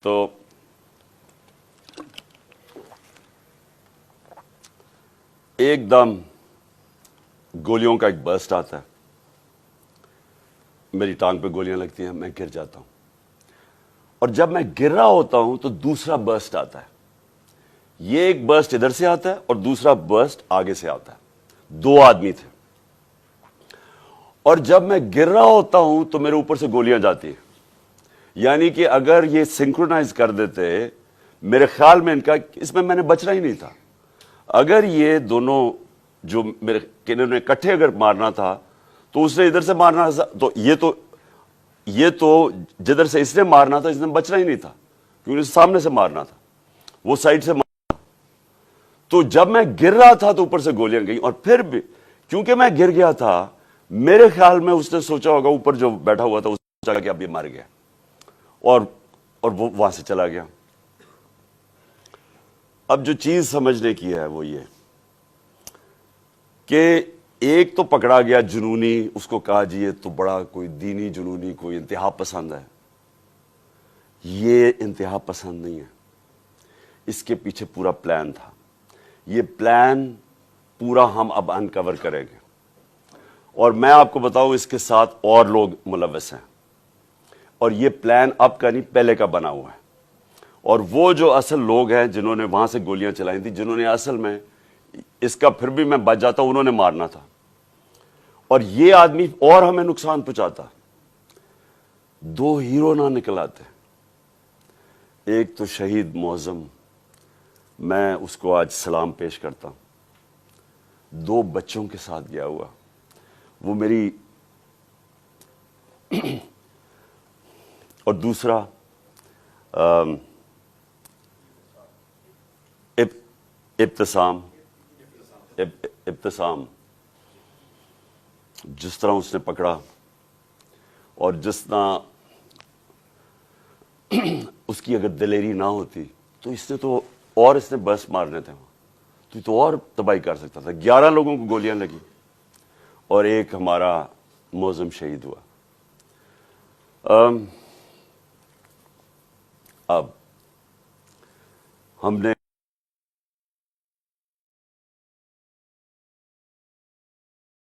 تو ایک دم گولیوں کا ایک برسٹ آتا ہے، میری ٹانگ پہ گولیاں لگتی ہیں، میں گر جاتا ہوں، اور جب میں گر رہا ہوتا ہوں تو دوسرا برسٹ آتا ہے۔ یہ ایک برسٹ ادھر سے آتا ہے اور دوسرا برسٹ آگے سے آتا ہے۔ دو آدمی تھے، اور جب میں گر رہا ہوتا ہوں تو میرے اوپر سے گولیاں جاتی ہیں۔ یعنی کہ اگر یہ سنکرونائز کر دیتے، میرے خیال میں اس میں نے بچنا ہی نہیں تھا۔ اگر یہ دونوں جو میرے انہوں نے اکٹھے اگر مارنا تھا تو اس نے ادھر سے مارنا تھا، تو یہ تو جدھر سے اس نے مارنا تھا اس نے بچنا ہی نہیں تھا، کیونکہ سامنے سے مارنا تھا، وہ سائڈ سے مارنا تھا۔ تو جب میں گر رہا تھا تو اوپر سے گولیاں گئیں، اور پھر بھی کیونکہ میں گر گیا تھا، میرے خیال میں اس نے سوچا ہوگا، اوپر جو بیٹھا ہوا تھا اس نے سوچا کہ اب یہ مر گیا، اور وہ وہاں سے چلا گیا۔ اب جو چیز سمجھنے کی ہے وہ یہ کہ ایک تو پکڑا گیا جنونی، اس کو کہا جی یہ تو بڑا کوئی دینی جنونی، کوئی انتہا پسند ہے۔ یہ انتہا پسند نہیں ہے، اس کے پیچھے پورا پلان تھا۔ یہ پلان پورا ہم اب انکور کریں گے، اور میں آپ کو بتاؤں اس کے ساتھ اور لوگ ملوث ہیں، اور یہ پلان اب کا نہیں پہلے کا بنا ہوا ہے۔ اور وہ جو اصل لوگ ہیں جنہوں نے وہاں سے گولیاں چلائی تھی، جنہوں نے اصل میں اس کا پھر بھی میں بچ جاتا، انہوں نے مارنا تھا، اور یہ آدمی اور ہمیں نقصان پہنچاتا۔ دو ہیرو نہ نکل آتے، ایک تو شہید معظم، میں اس کو آج سلام پیش کرتا ہوں، دو بچوں کے ساتھ گیا ہوا، وہ میری اور دوسرا ابتسام، جس طرح اس نے پکڑا اور جس طرح اس کی اگر دلیری نہ ہوتی تو اس نے بس مارنے تھے وہاں، تو اور تباہی کر سکتا تھا۔ 11 لوگوں کو گولیاں لگی اور ایک ہمارا معظم شہید ہوا۔ اب ہم نے